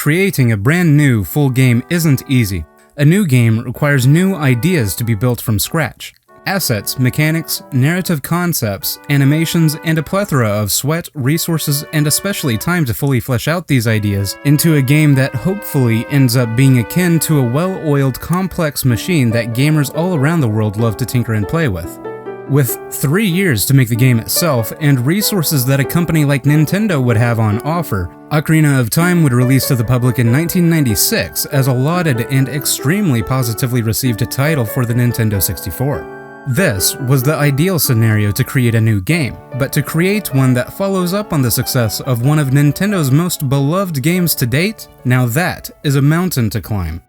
creating a brand new full game isn't easy. A new game requires new ideas to be built from scratch. Assets, mechanics, narrative concepts, animations, and a plethora of sweat, resources, and especially time to fully flesh out these ideas into a game that hopefully ends up being akin to a well-oiled, complex machine that gamers all around the world love to tinker and play with. With 3 years to make the game itself, and resources that a company like Nintendo would have on offer, Ocarina of Time would release to the public in 1996 as a lauded and extremely positively received title for the Nintendo 64. This was the ideal scenario to create a new game, but to create one that follows up on the success of one of Nintendo's most beloved games to date, now that is a mountain to climb.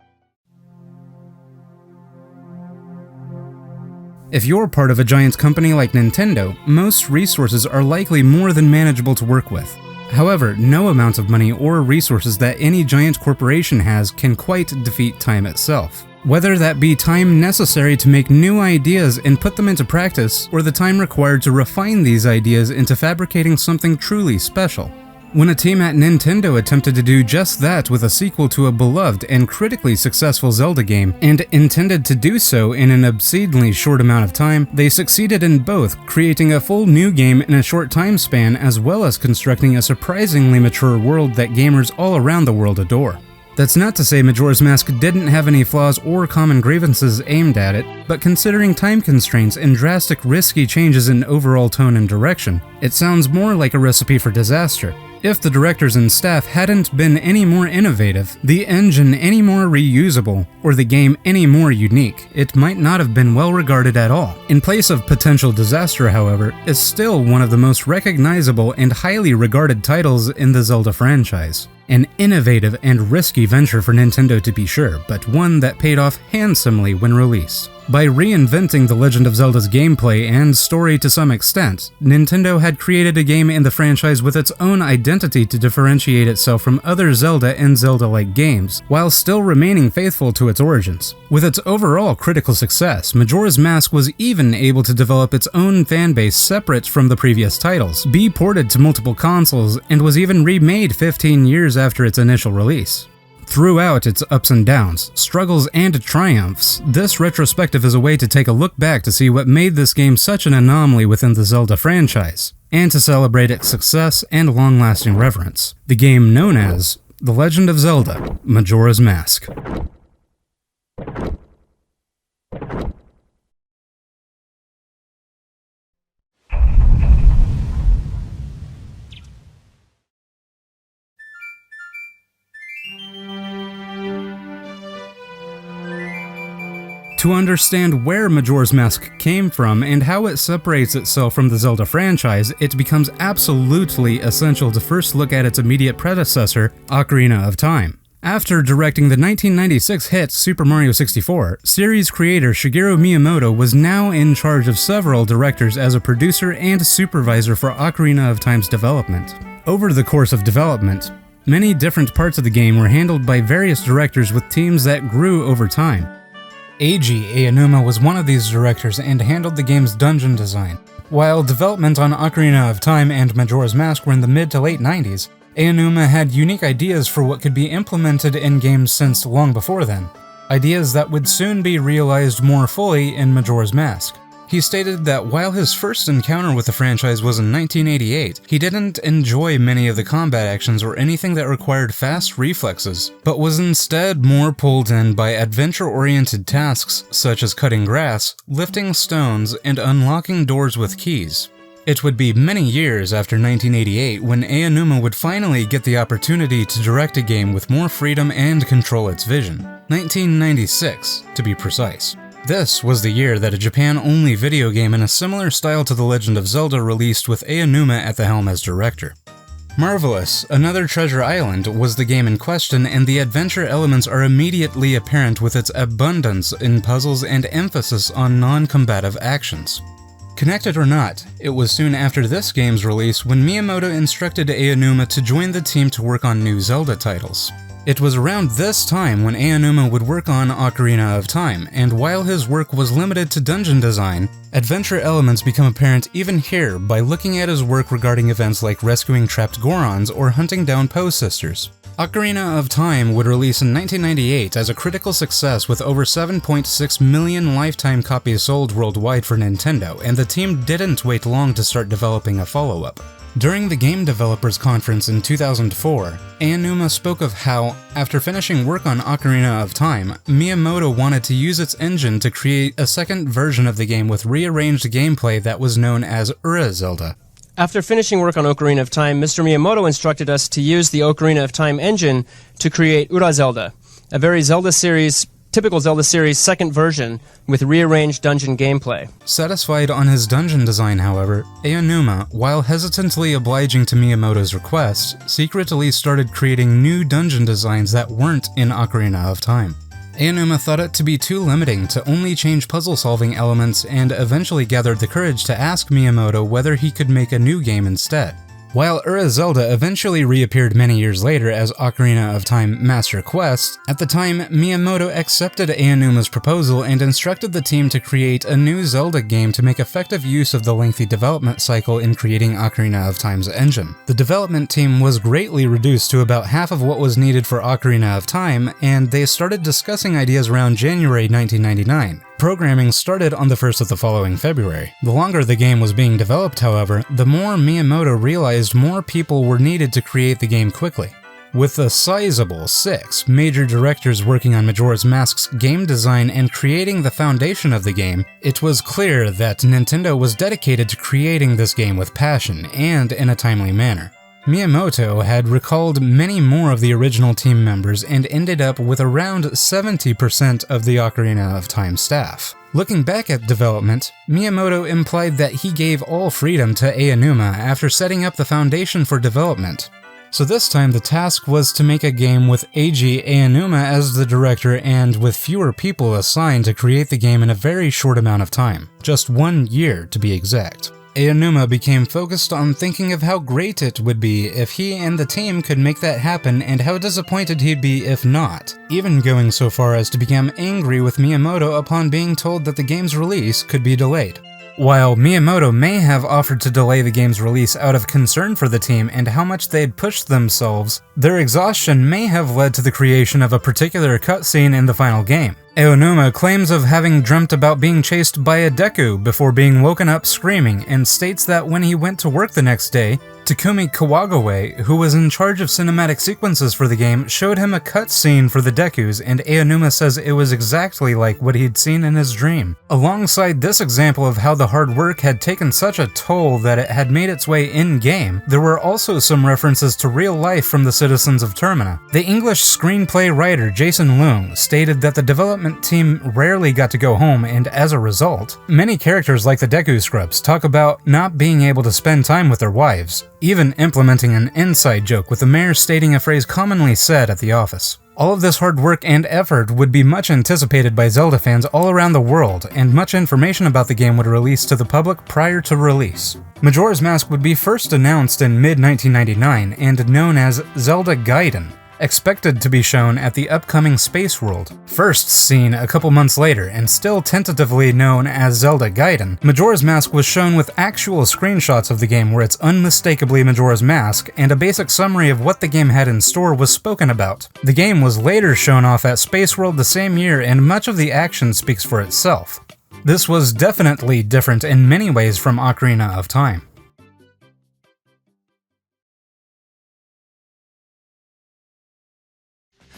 If you're part of a giant company like Nintendo, most resources are likely more than manageable to work with. However, no amount of money or resources that any giant corporation has can quite defeat time itself. Whether that be time necessary to make new ideas and put them into practice, or the time required to refine these ideas into fabricating something truly special. When a team at Nintendo attempted to do just that with a sequel to a beloved and critically successful Zelda game, and intended to do so in an obscenely short amount of time, they succeeded in both creating a full new game in a short time span as well as constructing a surprisingly mature world that gamers all around the world adore. That's not to say Majora's Mask didn't have any flaws or common grievances aimed at it, but considering time constraints and drastic risky changes in overall tone and direction, it sounds more like a recipe for disaster. If the directors and staff hadn't been any more innovative, the engine any more reusable, or the game any more unique, it might not have been well regarded at all. In place of potential disaster, however, is still one of the most recognizable and highly regarded titles in the Zelda franchise. An innovative and risky venture for Nintendo to be sure, but one that paid off handsomely when released. By reinventing the Legend of Zelda's gameplay and story to some extent, Nintendo had created a game in the franchise with its own identity to differentiate itself from other Zelda and Zelda-like games, while still remaining faithful to its origins. With its overall critical success, Majora's Mask was even able to develop its own fanbase separate from the previous titles, be ported to multiple consoles, and was even remade 15 years after its initial release. Throughout its ups and downs, struggles and triumphs, this retrospective is a way to take a look back to see what made this game such an anomaly within the Zelda franchise, and to celebrate its success and long-lasting reverence. The game known as The Legend of Zelda: Majora's Mask. To understand where Majora's Mask came from and how it separates itself from the Zelda franchise, it becomes absolutely essential to first look at its immediate predecessor, Ocarina of Time. After directing the 1996 hit Super Mario 64, series creator Shigeru Miyamoto was now in charge of several directors as a producer and supervisor for Ocarina of Time's development. Over the course of development, many different parts of the game were handled by various directors with teams that grew over time. Eiji Aonuma was one of these directors and handled the game's dungeon design. While development on Ocarina of Time and Majora's Mask were in the mid to late 90s, Aonuma had unique ideas for what could be implemented in games since long before then. Ideas that would soon be realized more fully in Majora's Mask. He stated that while his first encounter with the franchise was in 1988, he didn't enjoy many of the combat actions or anything that required fast reflexes, but was instead more pulled in by adventure-oriented tasks such as cutting grass, lifting stones, and unlocking doors with keys. It would be many years after 1988 when Aonuma would finally get the opportunity to direct a game with more freedom and control its vision. 1996, to be precise. This was the year that a Japan-only video game in a similar style to The Legend of Zelda released with Aonuma at the helm as director. Marvelous, Another Treasure Island was the game in question, and the adventure elements are immediately apparent with its abundance in puzzles and emphasis on non-combative actions. Connected or not, it was soon after this game's release when Miyamoto instructed Aonuma to join the team to work on new Zelda titles. It was around this time when Aonuma would work on Ocarina of Time, and while his work was limited to dungeon design, adventure elements become apparent even here by looking at his work regarding events like rescuing trapped Gorons or hunting down Poe sisters. Ocarina of Time would release in 1998 as a critical success with over 7.6 million lifetime copies sold worldwide for Nintendo, and the team didn't wait long to start developing a follow-up. During the Game Developers Conference in 2004, Aonuma spoke of how, after finishing work on Ocarina of Time, Miyamoto wanted to use its engine to create a second version of the game with rearranged gameplay that was known as Zelda. After finishing work on Ocarina of Time, Mr. Miyamoto instructed us to use the Ocarina of Time engine to create Zelda, a very typical Zelda series second version with rearranged dungeon gameplay. Satisfied on his dungeon design, however, Aonuma, while hesitantly obliging to Miyamoto's request, secretly started creating new dungeon designs that weren't in Ocarina of Time. Aonuma thought it to be too limiting to only change puzzle-solving elements and eventually gathered the courage to ask Miyamoto whether he could make a new game instead. While Zelda eventually reappeared many years later as Ocarina of Time Master Quest, at the time Miyamoto accepted Aonuma's proposal and instructed the team to create a new Zelda game to make effective use of the lengthy development cycle in creating Ocarina of Time's engine. The development team was greatly reduced to about half of what was needed for Ocarina of Time, and they started discussing ideas around January 1999. Programming started on the 1st of the following February. The longer the game was being developed, however, the more Miyamoto realized more people were needed to create the game quickly. With a sizable 6 major directors working on Majora's Mask's game design and creating the foundation of the game, it was clear that Nintendo was dedicated to creating this game with passion and in a timely manner. Miyamoto had recalled many more of the original team members and ended up with around 70% of the Ocarina of Time staff. Looking back at development, Miyamoto implied that he gave all freedom to Aonuma after setting up the foundation for development. So this time the task was to make a game with Eiji Aonuma as the director and with fewer people assigned to create the game in a very short amount of time, just 1 year to be exact. Aonuma became focused on thinking of how great it would be if he and the team could make that happen and how disappointed he'd be if not, even going so far as to become angry with Miyamoto upon being told that the game's release could be delayed. While Miyamoto may have offered to delay the game's release out of concern for the team and how much they'd pushed themselves, their exhaustion may have led to the creation of a particular cutscene in the final game. Aonuma claims of having dreamt about being chased by a Deku before being woken up screaming, and states that when he went to work the next day, Takumi Kawagawa, who was in charge of cinematic sequences for the game, showed him a cutscene for the Dekus, and Aonuma says it was exactly like what he'd seen in his dream. Alongside this example of how the hard work had taken such a toll that it had made its way in-game, there were also some references to real life from the citizens of Termina. The English screenplay writer Jason Leung stated that the development team rarely got to go home, and as a result, many characters like the Deku Scrubs talk about not being able to spend time with their wives, even implementing an inside joke with the mayor stating a phrase commonly said at the office. All of this hard work and effort would be much anticipated by Zelda fans all around the world, and much information about the game would release to the public prior to release. Majora's Mask would be first announced in mid-1999 and known as Zelda Gaiden, expected to be shown at the upcoming Space World. First seen a couple months later and still tentatively known as Zelda Gaiden, Majora's Mask was shown with actual screenshots of the game where it's unmistakably Majora's Mask, and a basic summary of what the game had in store was spoken about. The game was later shown off at Space World the same year, and much of the action speaks for itself. This was definitely different in many ways from Ocarina of Time.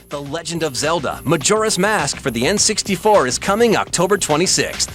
The Legend of Zelda, Majora's Mask for the N64 is coming October 26th.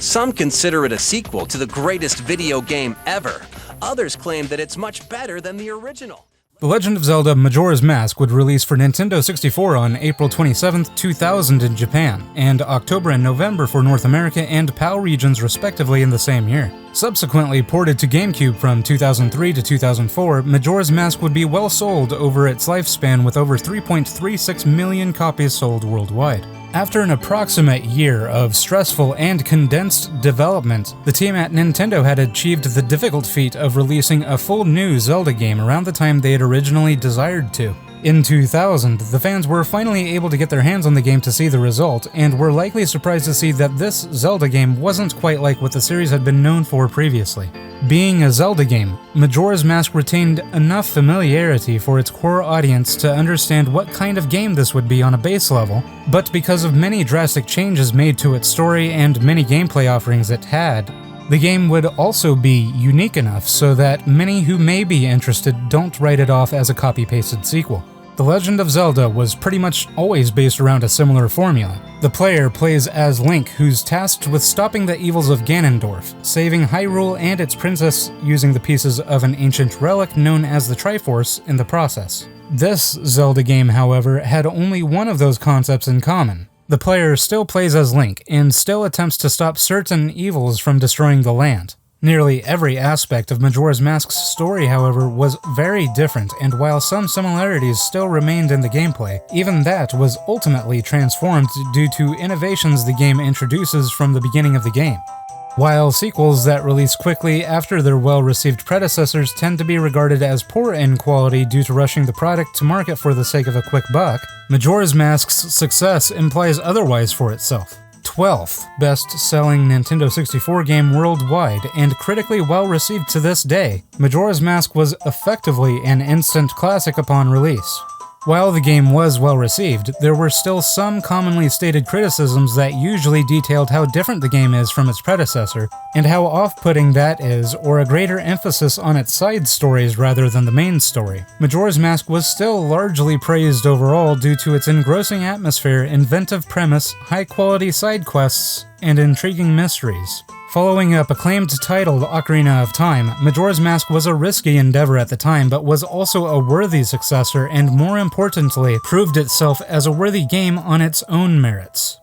Some consider it a sequel to the greatest video game ever. Others claim that it's much better than the original. The Legend of Zelda Majora's Mask would release for Nintendo 64 on April 27, 2000 in Japan, and October and November for North America and PAL regions respectively in the same year. Subsequently ported to GameCube from 2003 to 2004, Majora's Mask would be well sold over its lifespan with over 3.36 million copies sold worldwide. After an approximate year of stressful and condensed development, the team at Nintendo had achieved the difficult feat of releasing a full new Zelda game around the time they had originally desired to. In 2000, the fans were finally able to get their hands on the game to see the result, and were likely surprised to see that this Zelda game wasn't quite like what the series had been known for previously. Being a Zelda game, Majora's Mask retained enough familiarity for its core audience to understand what kind of game this would be on a base level, but because of many drastic changes made to its story and many gameplay offerings it had, the game would also be unique enough so that many who may be interested don't write it off as a copy-pasted sequel. The Legend of Zelda was pretty much always based around a similar formula. The player plays as Link, who's tasked with stopping the evils of Ganondorf, saving Hyrule and its princess using the pieces of an ancient relic known as the Triforce in the process. This Zelda game, however, had only one of those concepts in common. The player still plays as Link, and still attempts to stop certain evils from destroying the land. Nearly every aspect of Majora's Mask's story, however, was very different, and while some similarities still remained in the gameplay, even that was ultimately transformed due to innovations the game introduces from the beginning of the game. While sequels that release quickly after their well-received predecessors tend to be regarded as poor in quality due to rushing the product to market for the sake of a quick buck, Majora's Mask's success implies otherwise for itself. 12th best-selling Nintendo 64 game worldwide and critically well-received to this day, Majora's Mask was effectively an instant classic upon release. While the game was well-received, there were still some commonly stated criticisms that usually detailed how different the game is from its predecessor, and how off-putting that is, or a greater emphasis on its side stories rather than the main story. Majora's Mask was still largely praised overall due to its engrossing atmosphere, inventive premise, high-quality side quests, and intriguing mysteries. Following up acclaimed title Ocarina of Time, Majora's Mask was a risky endeavor at the time, but was also a worthy successor and, more importantly, proved itself as a worthy game on its own merits.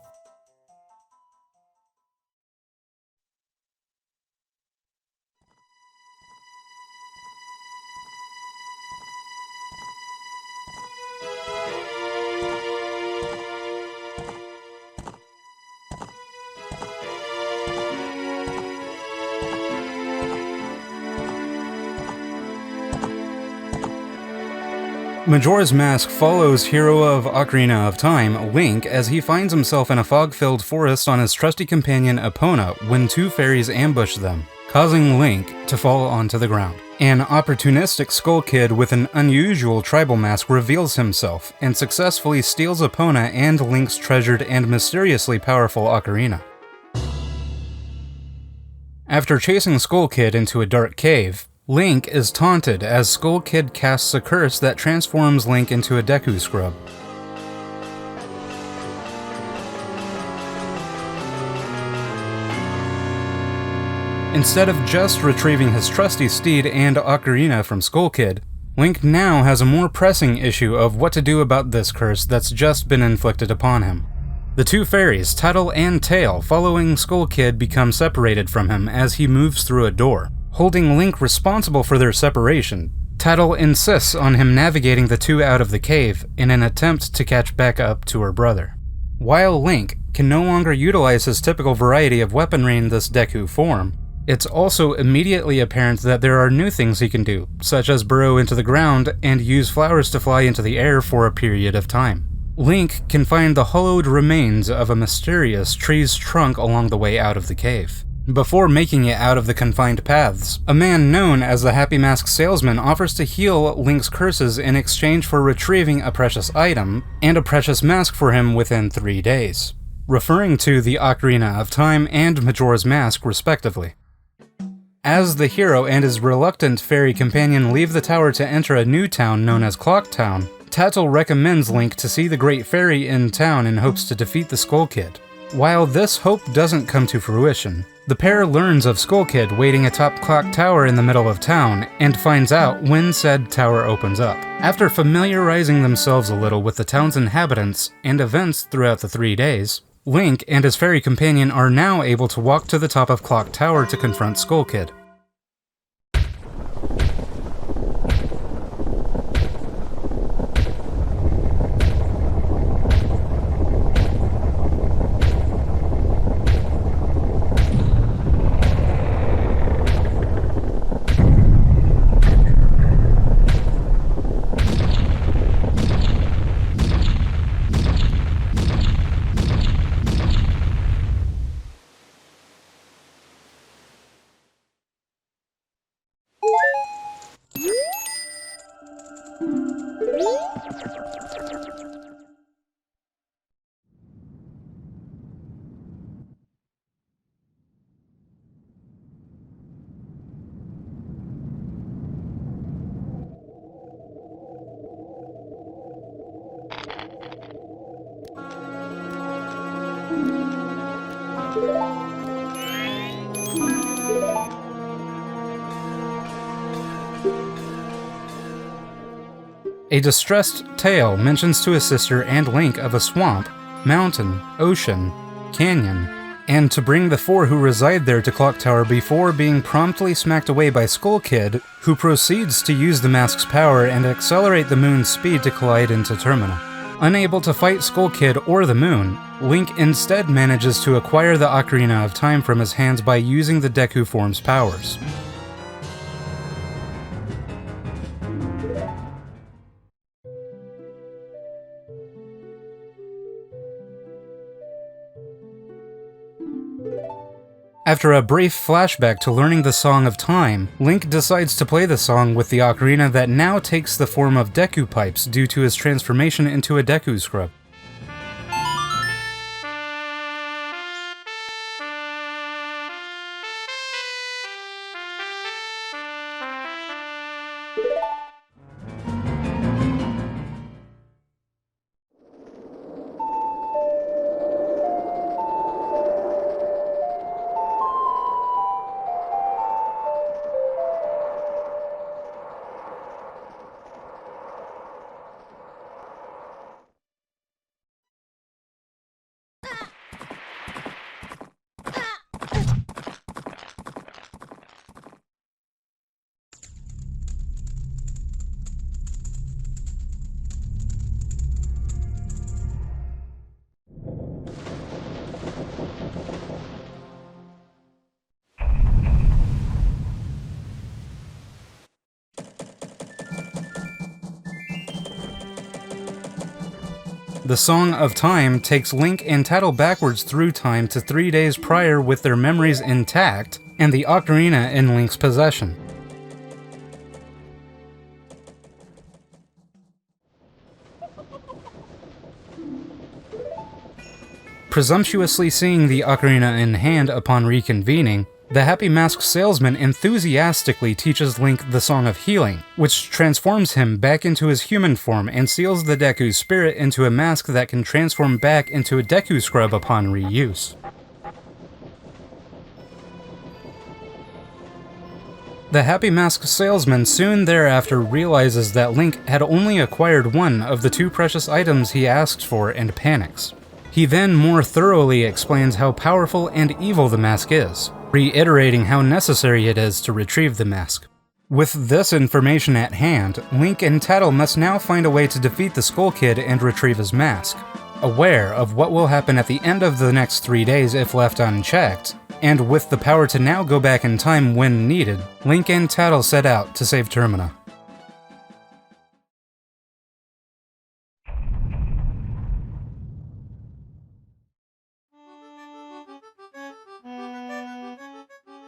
Majora's Mask follows hero of Ocarina of Time, Link, as he finds himself in a fog-filled forest on his trusty companion Epona when two fairies ambush them, causing Link to fall onto the ground. An opportunistic Skull Kid with an unusual tribal mask reveals himself and successfully steals Epona and Link's treasured and mysteriously powerful ocarina. After chasing Skull Kid into a dark cave, Link is taunted as Skull Kid casts a curse that transforms Link into a Deku Scrub. Instead of just retrieving his trusty steed and ocarina from Skull Kid, Link now has a more pressing issue of what to do about this curse that's just been inflicted upon him. The two fairies, Tattle and Tail, following Skull Kid, become separated from him as he moves through a door. Holding Link responsible for their separation, Tattle insists on him navigating the two out of the cave in an attempt to catch back up to her brother. While Link can no longer utilize his typical variety of weaponry in this Deku form, it's also immediately apparent that there are new things he can do, such as burrow into the ground and use flowers to fly into the air for a period of time. Link can find the hollowed remains of a mysterious tree's trunk along the way out of the cave. Before making it out of the confined paths, a man known as the Happy Mask Salesman offers to heal Link's curses in exchange for retrieving a precious item and a precious mask for him within 3 days, referring to the Ocarina of Time and Majora's Mask respectively. As the hero and his reluctant fairy companion leave the tower to enter a new town known as Clock Town, Tattle recommends Link to see the Great Fairy in town in hopes to defeat the Skull Kid. While this hope doesn't come to fruition, the pair learns of Skull Kid waiting atop Clock Tower in the middle of town, and finds out when said tower opens up. After familiarizing themselves a little with the town's inhabitants and events throughout the 3 days, Link and his fairy companion are now able to walk to the top of Clock Tower to confront Skull Kid. A distressed Tail mentions to his sister and Link of a swamp, mountain, ocean, canyon, and to bring the four who reside there to Clock Tower before being promptly smacked away by Skull Kid, who proceeds to use the mask's power and accelerate the moon's speed to collide into Termina. Unable to fight Skull Kid or the moon, Link instead manages to acquire the Ocarina of Time from his hands by using the Deku form's powers. After a brief flashback to learning the Song of Time, Link decides to play the song with the ocarina that now takes the form of Deku Pipes due to his transformation into a Deku Scrub. The Song of Time takes Link and Tattle backwards through time to 3 days prior with their memories intact, and the ocarina in Link's possession. Presumptuously seeing the ocarina in hand upon reconvening, the Happy Mask salesman enthusiastically teaches Link the Song of Healing, which transforms him back into his human form and seals the Deku's spirit into a mask that can transform back into a Deku Scrub upon reuse. The Happy Mask salesman soon thereafter realizes that Link had only acquired one of the 2 precious items he asked for and panics. He then more thoroughly explains how powerful and evil the mask is, reiterating how necessary it is to retrieve the mask. With this information at hand, Link and Tattle must now find a way to defeat the Skull Kid and retrieve his mask. Aware of what will happen at the end of the next 3 days if left unchecked, and with the power to now go back in time when needed, Link and Tattle set out to save Termina.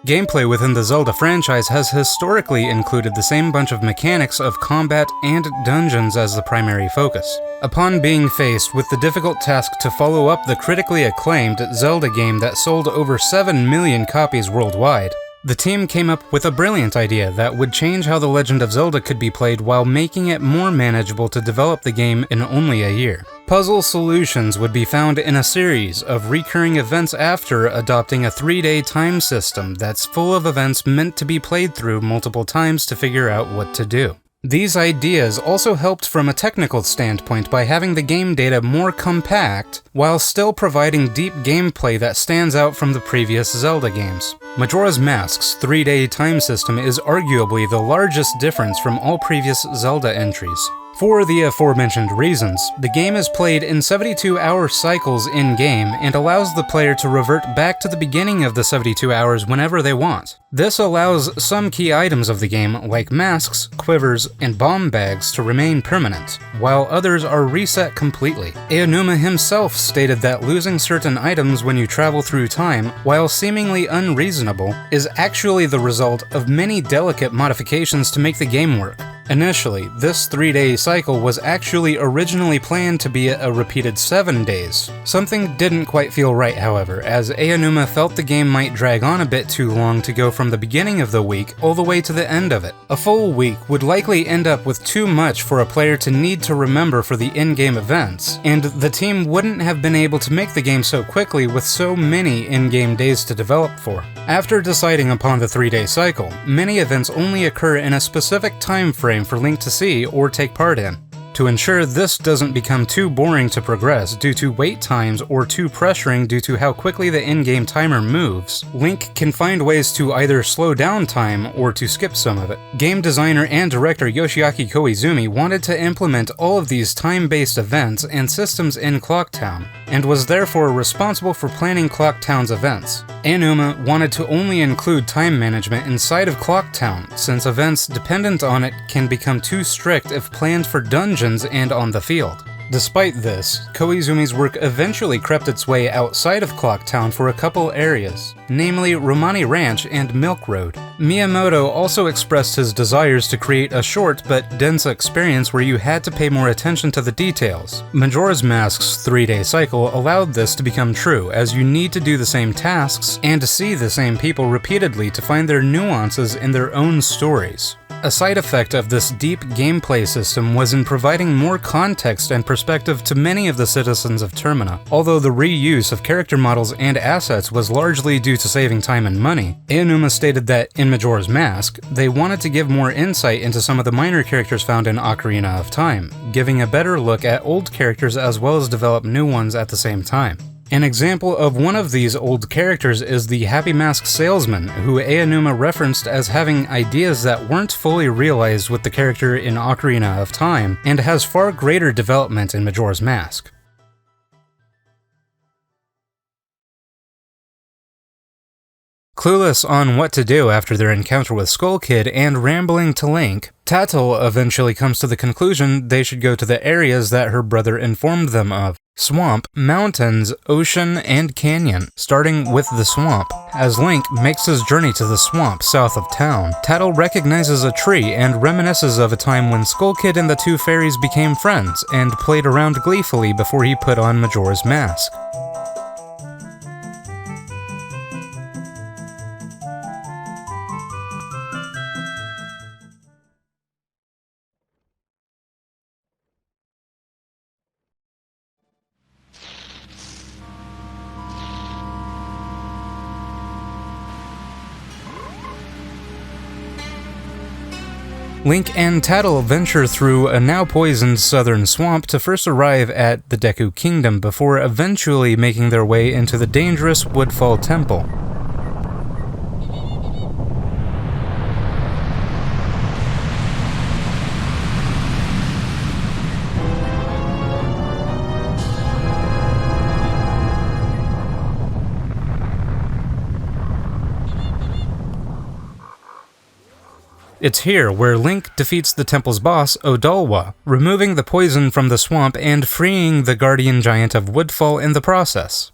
Gameplay within the Zelda franchise has historically included the same bunch of mechanics of combat and dungeons as the primary focus. Upon being faced with the difficult task to follow up the critically acclaimed Zelda game that sold over 7 million copies worldwide, the team came up with a brilliant idea that would change how The Legend of Zelda could be played while making it more manageable to develop the game in only a year. Puzzle solutions would be found in a series of recurring events after adopting a 3-day time system that's full of events meant to be played through multiple times to figure out what to do. These ideas also helped from a technical standpoint by having the game data more compact, while still providing deep gameplay that stands out from the previous Zelda games. Majora's Mask's 3-day time system is arguably the largest difference from all previous Zelda entries. For the aforementioned reasons, the game is played in 72-hour cycles in-game and allows the player to revert back to the beginning of the 72 hours whenever they want. This allows some key items of the game, like masks, quivers, and bomb bags, to remain permanent, while others are reset completely. Aonuma himself stated that losing certain items when you travel through time, while seemingly unreasonable, is actually the result of many delicate modifications to make the game work. Initially, this 3-day cycle was actually originally planned to be a repeated 7 days. Something didn't quite feel right, however, as Aonuma felt the game might drag on a bit too long to go from the beginning of the week all the way to the end of it. A full week would likely end up with too much for a player to need to remember for the in-game events, and the team wouldn't have been able to make the game so quickly with so many in-game days to develop for. After deciding upon the 3-day cycle, many events only occur in a specific time frame for Link to see or take part in. To ensure this doesn't become too boring to progress due to wait times or too pressuring due to how quickly the in-game timer moves, Link can find ways to either slow down time or to skip some of it. Game designer and director Yoshiaki Koizumi wanted to implement all of these time-based events and systems in Clocktown, and was therefore responsible for planning Clocktown's events. Aonuma wanted to only include time management inside of Clocktown, since events dependent on it can become too strict if planned for dungeons and on the field. Despite this, Koizumi's work eventually crept its way outside of Clocktown for a couple areas, namely Romani Ranch and Milk Road. Miyamoto also expressed his desires to create a short but dense experience where you had to pay more attention to the details. Majora's Mask's 3-day cycle allowed this to become true, as you need to do the same tasks and see the same people repeatedly to find their nuances in their own stories. A side effect of this deep gameplay system was in providing more context and perspective to many of the citizens of Termina. Although the reuse of character models and assets was largely due to saving time and money, Aonuma stated that, in Majora's Mask, they wanted to give more insight into some of the minor characters found in Ocarina of Time, giving a better look at old characters as well as develop new ones at the same time. An example of one of these old characters is the Happy Mask salesman, who Aonuma referenced as having ideas that weren't fully realized with the character in Ocarina of Time, and has far greater development in Majora's Mask. Clueless on what to do after their encounter with Skull Kid and rambling to Link, Tatl eventually comes to the conclusion they should go to the areas that her brother informed them of: swamp, mountains, ocean, and canyon, starting with the swamp. As Link makes his journey to the swamp south of town, Tatl recognizes a tree and reminisces of a time when Skull Kid and the two fairies became friends and played around gleefully before he put on Majora's Mask. Link and Tatl venture through a now poisoned southern swamp to first arrive at the Deku Kingdom before eventually making their way into the dangerous Woodfall Temple. It's here where Link defeats the temple's boss, Odolwa, removing the poison from the swamp and freeing the guardian giant of Woodfall in the process.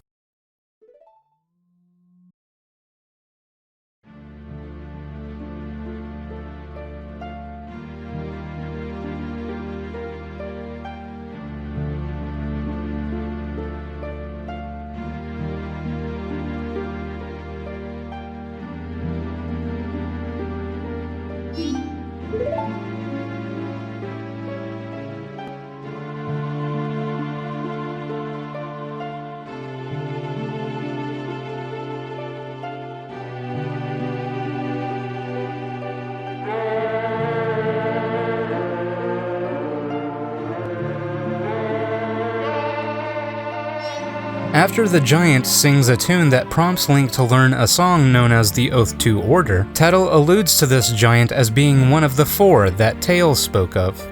After the giant sings a tune that prompts Link to learn a song known as the Oath to Order, Tatl alludes to this giant as being one of the 4 that Tails spoke of.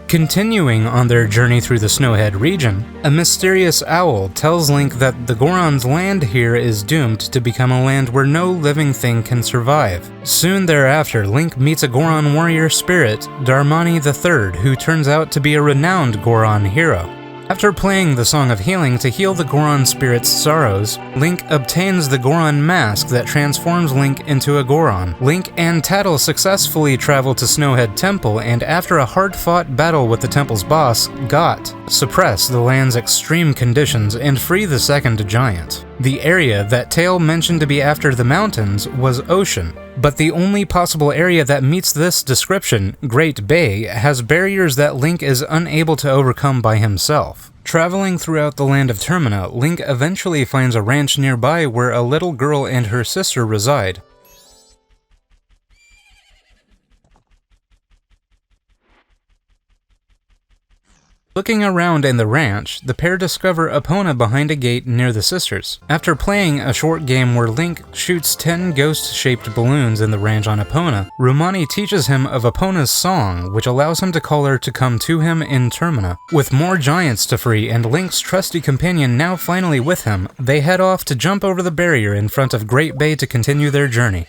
Continuing on their journey through the Snowhead region, a mysterious owl tells Link that the Goron's land here is doomed to become a land where no living thing can survive. Soon thereafter, Link meets a Goron warrior spirit, Darmani III, who turns out to be a renowned Goron hero. After playing the Song of Healing to heal the Goron spirit's sorrows, Link obtains the Goron mask that transforms Link into a Goron. Link and Tattle successfully travel to Snowhead Temple, and after a hard-fought battle with the temple's boss, Got, suppress the land's extreme conditions and free the second giant. The area that Tail mentioned to be after the mountains was Ocean, but the only possible area that meets this description, Great Bay, has barriers that Link is unable to overcome by himself. Traveling throughout the land of Termina, Link eventually finds a ranch nearby where a little girl and her sister reside. Looking around in the ranch, the pair discover Epona behind a gate near the sisters. After playing a short game where Link shoots 10 ghost-shaped balloons in the ranch on Epona, Romani teaches him of Epona's song, which allows him to call her to come to him in Termina. With more giants to free and Link's trusty companion now finally with him, they head off to jump over the barrier in front of Great Bay to continue their journey.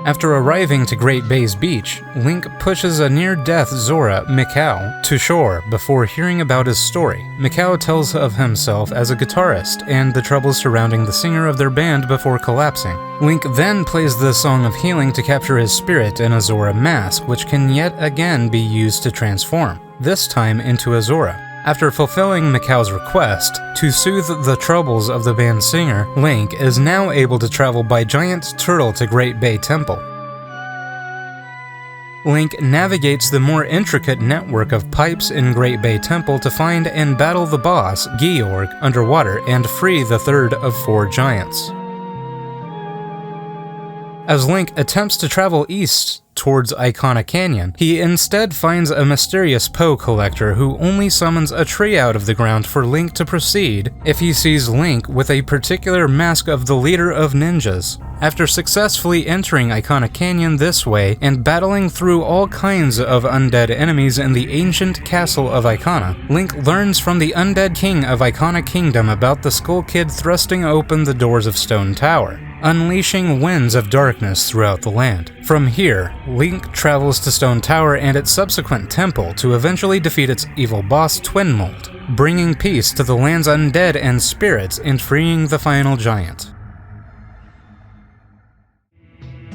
After arriving to Great Bay's beach, Link pushes a near-death Zora, Mikau, to shore before hearing about his story. Mikau tells of himself as a guitarist and the troubles surrounding the singer of their band before collapsing. Link then plays the Song of Healing to capture his spirit in a Zora mask, which can yet again be used to transform, this time into a Zora. After fulfilling Mikau's request to soothe the troubles of the band's singer, Link is now able to travel by giant turtle to Great Bay Temple. Link navigates the more intricate network of pipes in Great Bay Temple to find and battle the boss, Georg, underwater and free the third of 4 giants. As Link attempts to travel east towards Icona Canyon, he instead finds a mysterious Poe collector who only summons a tree out of the ground for Link to proceed if he sees Link with a particular mask of the leader of ninjas. After successfully entering Icona Canyon this way and battling through all kinds of undead enemies in the ancient castle of Icona, Link learns from the undead king of Icona Kingdom about the Skull Kid thrusting open the doors of Stone Tower, unleashing winds of darkness throughout the land. From here, Link travels to Stone Tower and its subsequent temple to eventually defeat its evil boss, Twin Mold, bringing peace to the land's undead and spirits and freeing the final giant.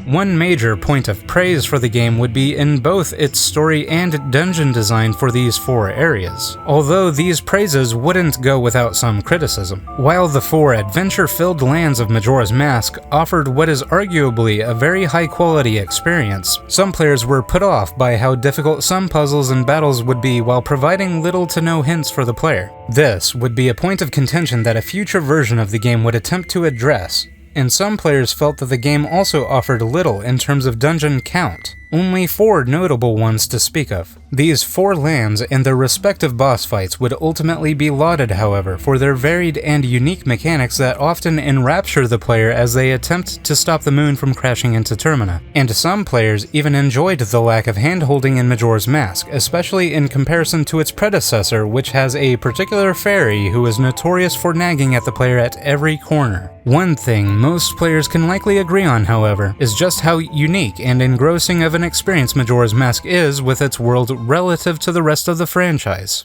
One major point of praise for the game would be in both its story and dungeon design for these 4 areas, although these praises wouldn't go without some criticism. While the 4 adventure-filled lands of Majora's Mask offered what is arguably a very high-quality experience, some players were put off by how difficult some puzzles and battles would be while providing little to no hints for the player. This would be a point of contention that a future version of the game would attempt to address, and some players felt that the game also offered little in terms of dungeon count, only 4 notable ones to speak of. These 4 lands and their respective boss fights would ultimately be lauded, however, for their varied and unique mechanics that often enrapture the player as they attempt to stop the moon from crashing into Termina. And some players even enjoyed the lack of hand-holding in Majora's Mask, especially in comparison to its predecessor, which has a particular fairy who is notorious for nagging at the player at every corner. One thing most players can likely agree on, however, is just how unique and engrossing of an experience Majora's Mask is with its world relative to the rest of the franchise.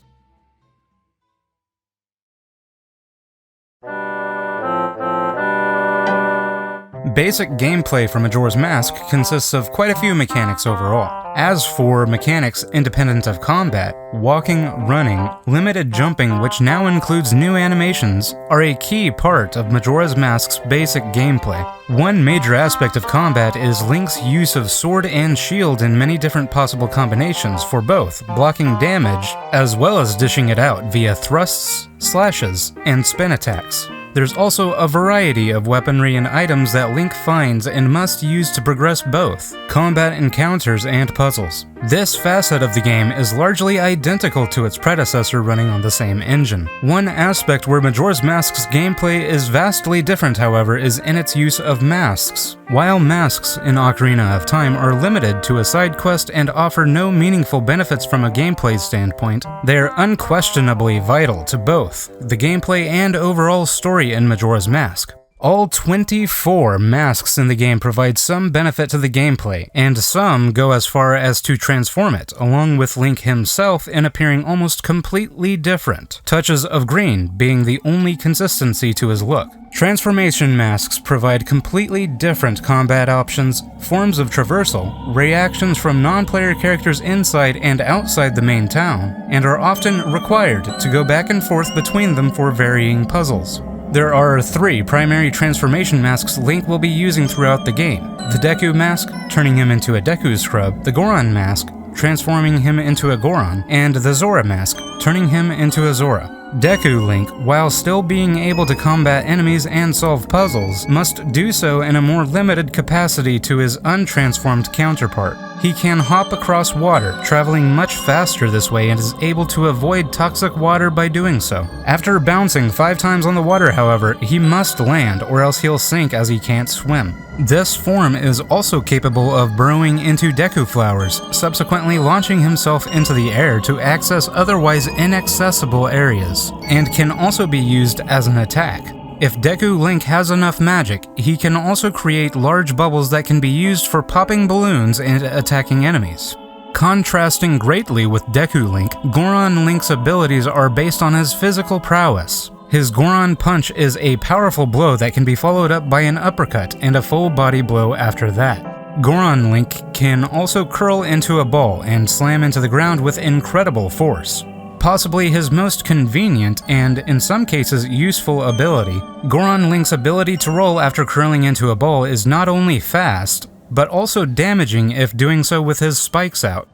Basic gameplay for Majora's Mask consists of quite a few mechanics overall. As for mechanics independent of combat, walking, running, limited jumping, which now includes new animations, are a key part of Majora's Mask's basic gameplay. One major aspect of combat is Link's use of sword and shield in many different possible combinations for both blocking damage as well as dishing it out via thrusts, slashes, and spin attacks. There's also a variety of weaponry and items that Link finds and must use to progress both combat encounters and puzzles. This facet of the game is largely identical to its predecessor running on the same engine. One aspect where Majora's Mask's gameplay is vastly different, however, is in its use of masks. While masks in Ocarina of Time are limited to a side quest and offer no meaningful benefits from a gameplay standpoint, they are unquestionably vital to both the gameplay and overall story story in Majora's Mask. All 24 masks in the game provide some benefit to the gameplay, and some go as far as to transform it, along with Link himself in appearing almost completely different, touches of green being the only consistency to his look. Transformation masks provide completely different combat options, forms of traversal, reactions from non-player characters inside and outside the main town, and are often required to go back and forth between them for varying puzzles. There are 3 primary transformation masks Link will be using throughout the game. The Deku mask, turning him into a Deku scrub, the Goron mask, transforming him into a Goron, and the Zora mask, turning him into a Zora. Deku Link, while still being able to combat enemies and solve puzzles, must do so in a more limited capacity to his untransformed counterpart. He can hop across water, traveling much faster this way, and is able to avoid toxic water by doing so. After bouncing 5 times on the water, however, he must land or else he'll sink as he can't swim. This form is also capable of burrowing into Deku flowers, subsequently launching himself into the air to access otherwise inaccessible areas, and can also be used as an attack. If Deku Link has enough magic, he can also create large bubbles that can be used for popping balloons and attacking enemies. Contrasting greatly with Deku Link, Goron Link's abilities are based on his physical prowess. His Goron Punch is a powerful blow that can be followed up by an uppercut and a full body blow after that. Goron Link can also curl into a ball and slam into the ground with incredible force. Possibly his most convenient and, in some cases, useful ability, Goron Link's ability to roll after curling into a ball is not only fast, but also damaging if doing so with his spikes out.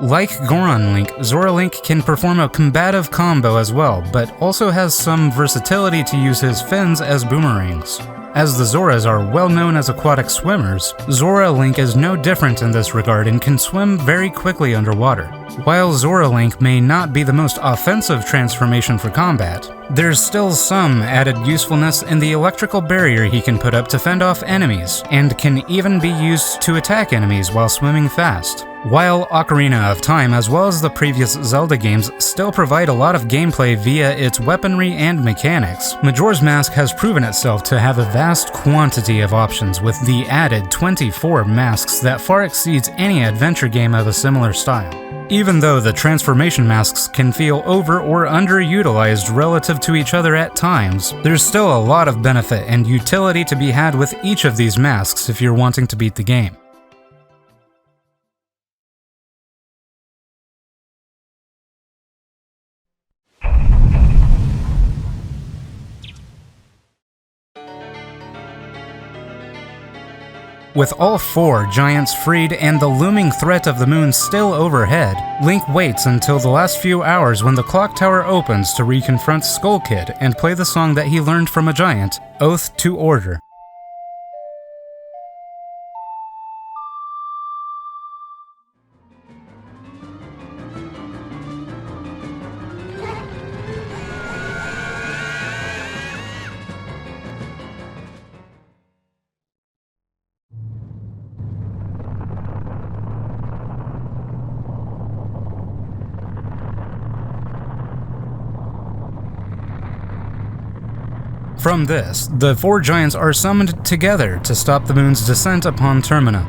Like Goron Link, Zora Link can perform a combative combo as well, but also has some versatility to use his fins as boomerangs. As the Zoras are well known as aquatic swimmers, Zora Link is no different in this regard and can swim very quickly underwater. While Zora Link may not be the most offensive transformation for combat, there's still some added usefulness in the electrical barrier he can put up to fend off enemies, and can even be used to attack enemies while swimming fast. While Ocarina of Time, as well as the previous Zelda games, still provide a lot of gameplay via its weaponry and mechanics, Majora's Mask has proven itself to have a vast quantity of options with the added 24 masks that far exceeds any adventure game of a similar style. Even though the transformation masks can feel over or underutilized relative to each other at times, there's still a lot of benefit and utility to be had with each of these masks if you're wanting to beat the game. With all 4 giants freed and the looming threat of the moon still overhead, Link waits until the last few hours when the clock tower opens to reconfront Skull Kid and play the song that he learned from a giant, Oath to Order. From this, the 4 giants are summoned together to stop the moon's descent upon Termina.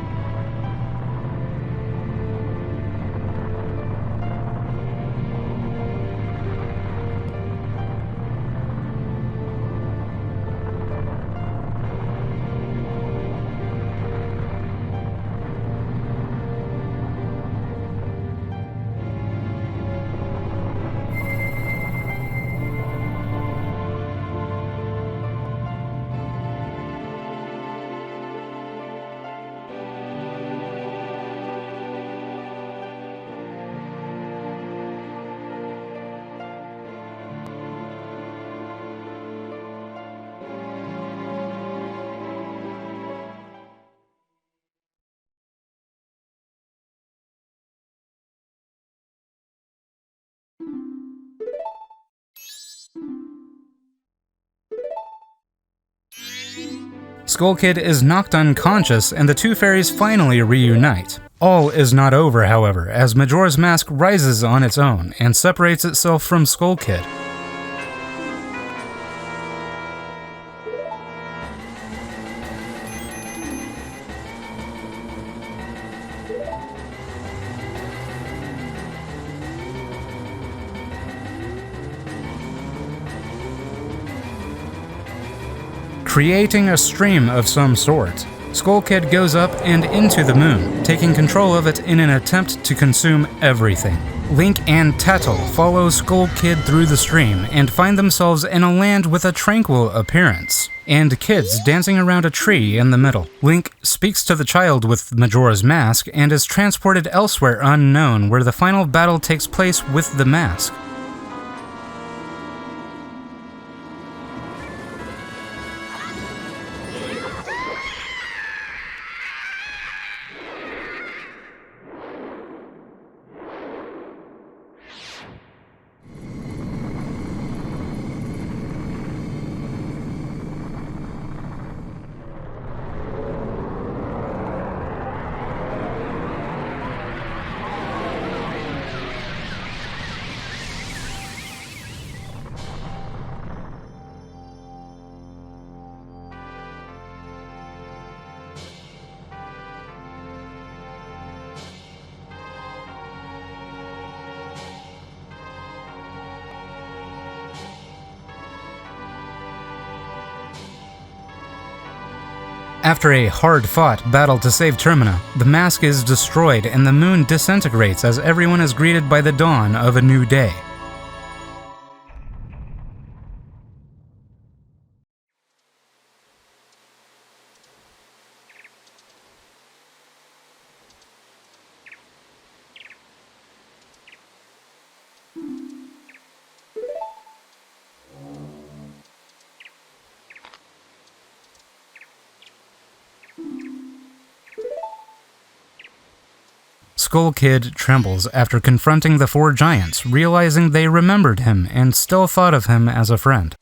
Skull Kid is knocked unconscious and the 2 fairies finally reunite. All is not over, however, as Majora's Mask rises on its own and separates itself from Skull Kid. creating a stream of some sort. Skull Kid goes up and into the moon, taking control of it in an attempt to consume everything. Link and Tatl follow Skull Kid through the stream and find themselves in a land with a tranquil appearance, and kids dancing around a tree in the middle. Link speaks to the child with Majora's Mask and is transported elsewhere unknown, where the final battle takes place with the mask. After a hard-fought battle to save Termina, the mask is destroyed and the moon disintegrates as everyone is greeted by the dawn of a new day. Skull Kid trembles after confronting the four giants, realizing they remembered him and still thought of him as a friend.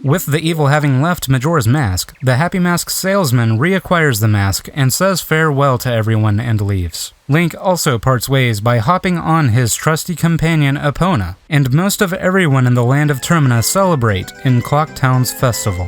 With the evil having left Majora's Mask, the Happy Mask salesman reacquires the mask and says farewell to everyone and leaves. Link also parts ways by hopping on his trusty companion Epona, and most of everyone in the land of Termina celebrate in Clock Town's festival.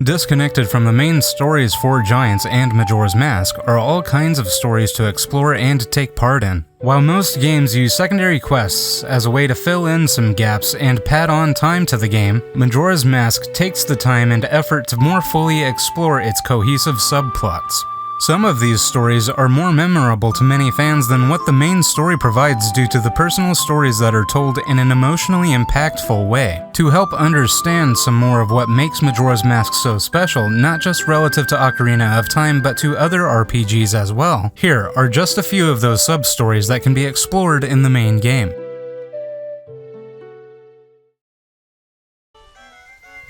Disconnected from the main stories for Giants and Majora's Mask are all kinds of stories to explore and take part in. While most games use secondary quests as a way to fill in some gaps and pad on time to the game, Majora's Mask takes the time and effort to more fully explore its cohesive subplots. Some of these stories are more memorable to many fans than what the main story provides due to the personal stories that are told in an emotionally impactful way. To help understand some more of what makes Majora's Mask so special, not just relative to Ocarina of Time but to other RPGs as well, here are just a few of those sub-stories that can be explored in the main game.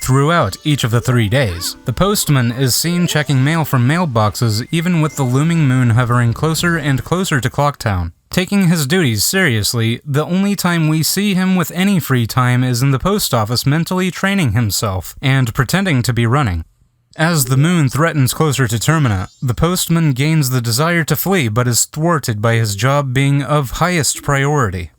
Throughout each of the 3 days, the postman is seen checking mail from mailboxes even with the looming moon hovering closer and closer to Clocktown. Taking his duties seriously, the only time we see him with any free time is in the post office mentally training himself and pretending to be running. As the moon threatens closer to Termina, the postman gains the desire to flee but is thwarted by his job being of highest priority.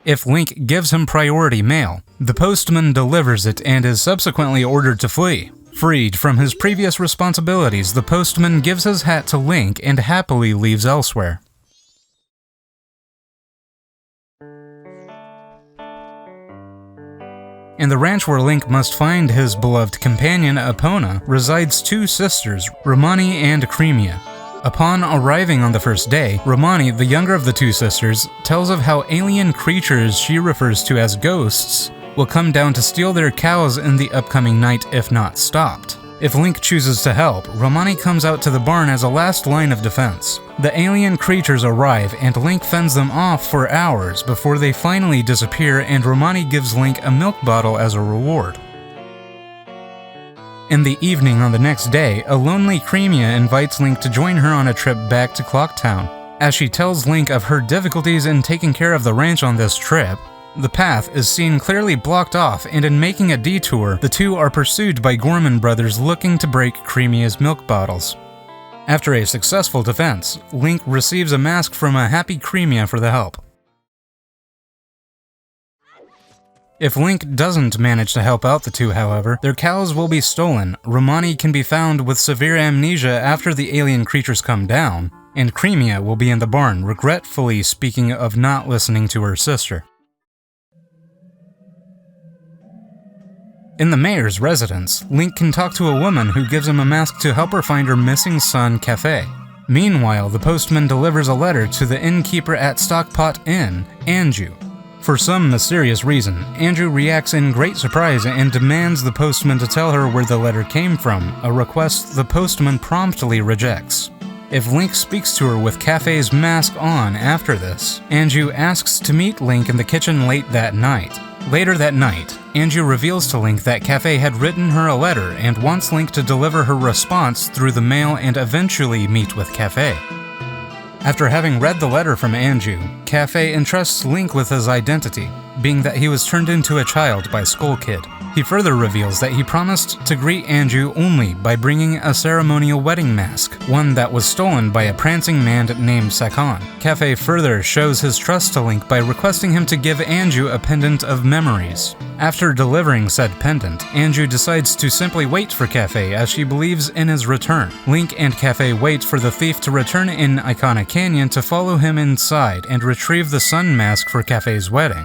If Link gives him priority mail, the postman delivers it and is subsequently ordered to flee. Freed from his previous responsibilities, the postman gives his hat to Link and happily leaves elsewhere. In the ranch where Link must find his beloved companion Epona, resides two sisters, Romani and Cremia. Upon arriving on the first day, Romani, the younger of the two sisters, tells of how alien creatures she refers to as ghosts will come down to steal their cows in the upcoming night if not stopped. If Link chooses to help, Romani comes out to the barn as a last line of defense. The alien creatures arrive and Link fends them off for hours before they finally disappear, and Romani gives Link a milk bottle as a reward. In the evening on the next day, a lonely Cremia invites Link to join her on a trip back to Clocktown. As she tells Link of her difficulties in taking care of the ranch on this trip, the path is seen clearly blocked off, and in making a detour, the two are pursued by Gorman brothers looking to break Cremia's milk bottles. After a successful defense, Link receives a mask from a happy Cremia for the help. If Link doesn't manage to help out the two, however, their cows will be stolen, Romani can be found with severe amnesia after the alien creatures come down, and Cremia will be in the barn regretfully speaking of not listening to her sister. In the mayor's residence, Link can talk to a woman who gives him a mask to help her find her missing son, Cafe. Meanwhile, the postman delivers a letter to the innkeeper at Stockpot Inn, Anju. For some mysterious reason, Anju reacts in great surprise and demands the postman to tell her where the letter came from, a request the postman promptly rejects. If Link speaks to her with Cafe's mask on after this, Anju asks to meet Link in the kitchen late that night. Later that night, Anju reveals to Link that Cafe had written her a letter and wants Link to deliver her response through the mail and eventually meet with Cafe. After having read the letter from Anju, Cafe entrusts Link with his identity, being that he was turned into a child by Skull Kid. He further reveals that he promised to greet Anju only by bringing a ceremonial wedding mask, one that was stolen by a prancing man named Sakon. Cafe further shows his trust to Link by requesting him to give Anju a pendant of memories. After delivering said pendant, Anju decides to simply wait for Cafe as she believes in his return. Link and Cafe wait for the thief to return in Icona Canyon to follow him inside and retrieve the sun mask for Cafe's wedding.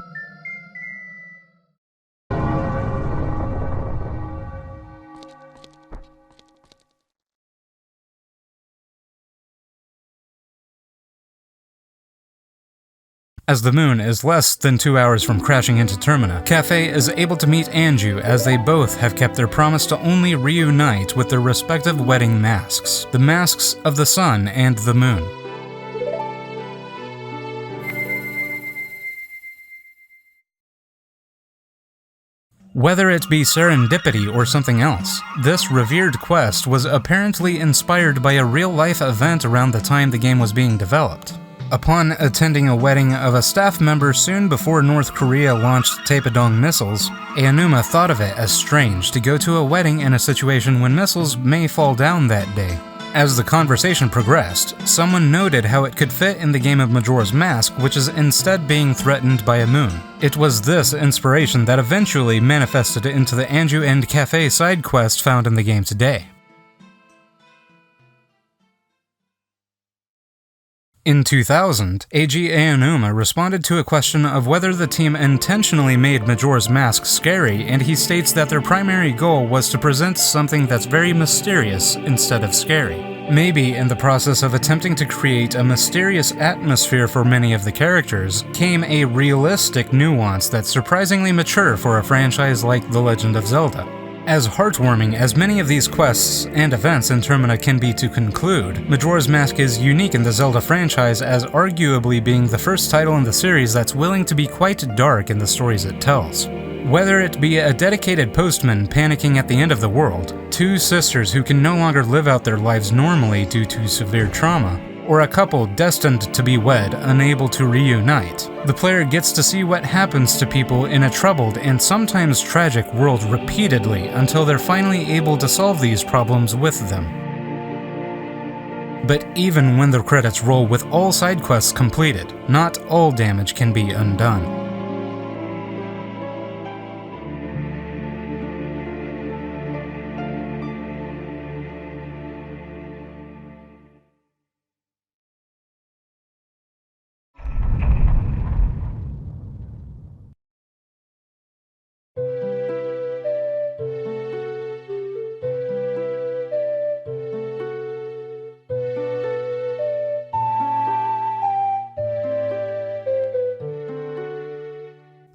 As the moon is less than 2 hours from crashing into Termina, Cafe is able to meet Anju as they both have kept their promise to only reunite with their respective wedding masks, the masks of the sun and the moon. Whether it be serendipity or something else, this revered quest was apparently inspired by a real-life event around the time the game was being developed. Upon attending a wedding of a staff member soon before North Korea launched Taepodong missiles, Aonuma thought of it as strange to go to a wedding in a situation when missiles may fall down that day. As the conversation progressed, someone noted how it could fit in the game of Majora's Mask, which is instead being threatened by a moon. It was this inspiration that eventually manifested into the Anju and Cafe side quest found in the game today. In 2000, Eiji Aonuma responded to a question of whether the team intentionally made Majora's Mask scary, and he states that their primary goal was to present something that's very mysterious instead of scary. Maybe in the process of attempting to create a mysterious atmosphere for many of the characters, came a realistic nuance that's surprisingly mature for a franchise like The Legend of Zelda. As heartwarming as many of these quests and events in Termina can be to conclude, Majora's Mask is unique in the Zelda franchise as arguably being the first title in the series that's willing to be quite dark in the stories it tells. Whether it be a dedicated postman panicking at the end of the world, two sisters who can no longer live out their lives normally due to severe trauma, or a couple destined to be wed, unable to reunite, the player gets to see what happens to people in a troubled and sometimes tragic world repeatedly until they're finally able to solve these problems with them. But even when the credits roll with all side quests completed, not all damage can be undone.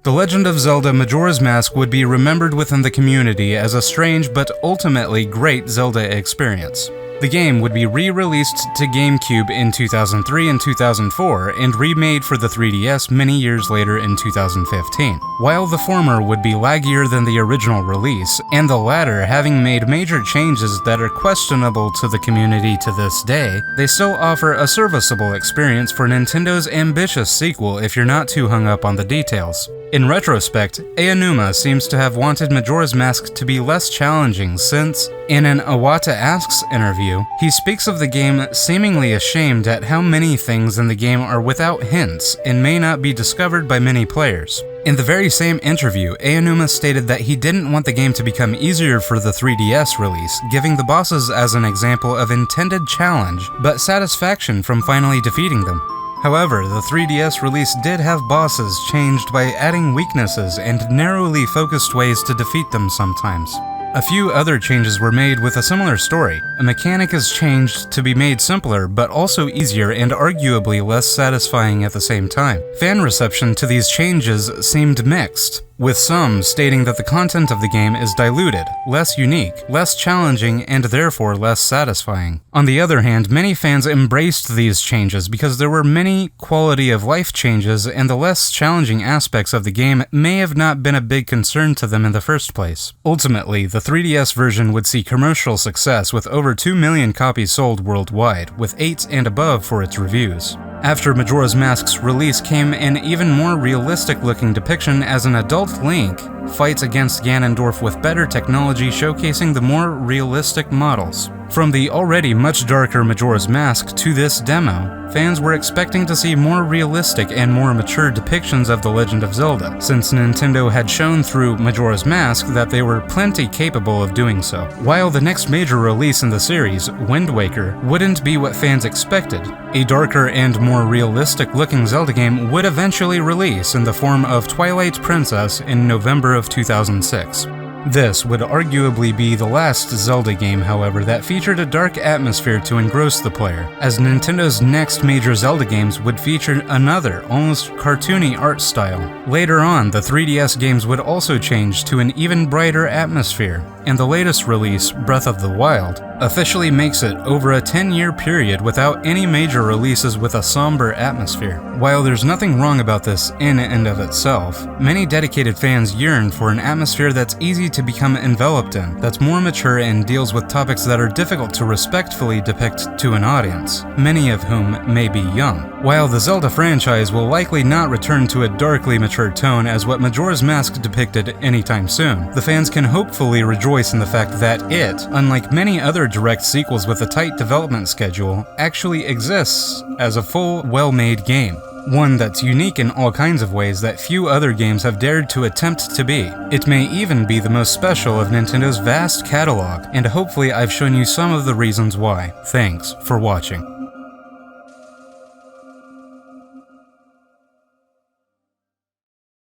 The Legend of Zelda Majora's Mask would be remembered within the community as a strange but ultimately great Zelda experience. The game would be re-released to GameCube in 2003 and 2004, and remade for the 3DS many years later in 2015. While the former would be laggier than the original release, and the latter having made major changes that are questionable to the community to this day, they still offer a serviceable experience for Nintendo's ambitious sequel if you're not too hung up on the details. In retrospect, Aonuma seems to have wanted Majora's Mask to be less challenging since, in an Iwata Asks interview, he speaks of the game seemingly ashamed at how many things in the game are without hints and may not be discovered by many players. In the very same interview, Aonuma stated that he didn't want the game to become easier for the 3DS release, giving the bosses as an example of intended challenge, but satisfaction from finally defeating them. However, the 3DS release did have bosses changed by adding weaknesses and narrowly focused ways to defeat them sometimes. A few other changes were made with a similar story. A mechanic is changed to be made simpler, but also easier and arguably less satisfying at the same time. Fan reception to these changes seemed mixed, with some stating that the content of the game is diluted, less unique, less challenging, and therefore less satisfying. On the other hand, many fans embraced these changes because there were many quality of life changes, and the less challenging aspects of the game may have not been a big concern to them in the first place. Ultimately, the 3DS version would see commercial success with over 2 million copies sold worldwide, with 8 and above for its reviews. After Majora's Mask's release came an even more realistic-looking depiction as an adult Link fights against Ganondorf with better technology showcasing the more realistic models. From the already much darker Majora's Mask to this demo, fans were expecting to see more realistic and more mature depictions of The Legend of Zelda, since Nintendo had shown through Majora's Mask that they were plenty capable of doing so. While the next major release in the series, Wind Waker, wouldn't be what fans expected, a darker and more realistic-looking Zelda game would eventually release in the form of Twilight Princess in November of 2006. This would arguably be the last Zelda game, however, that featured a dark atmosphere to engross the player, as Nintendo's next major Zelda games would feature another, almost cartoony art style. Later on, the 3DS games would also change to an even brighter atmosphere, and the latest release, Breath of the Wild, officially makes it over a 10-year period without any major releases with a somber atmosphere. While there's nothing wrong about this in and of itself, many dedicated fans yearn for an atmosphere that's easy to become enveloped in, that's more mature and deals with topics that are difficult to respectfully depict to an audience, many of whom may be young. While the Zelda franchise will likely not return to a darkly mature tone as what Majora's Mask depicted anytime soon, the fans can hopefully rejoice in the fact that it, unlike many other direct sequels with a tight development schedule, actually exists as a full, well-made game. One that's unique in all kinds of ways that few other games have dared to attempt to be. It may even be the most special of Nintendo's vast catalog, and hopefully I've shown you some of the reasons why. Thanks for watching.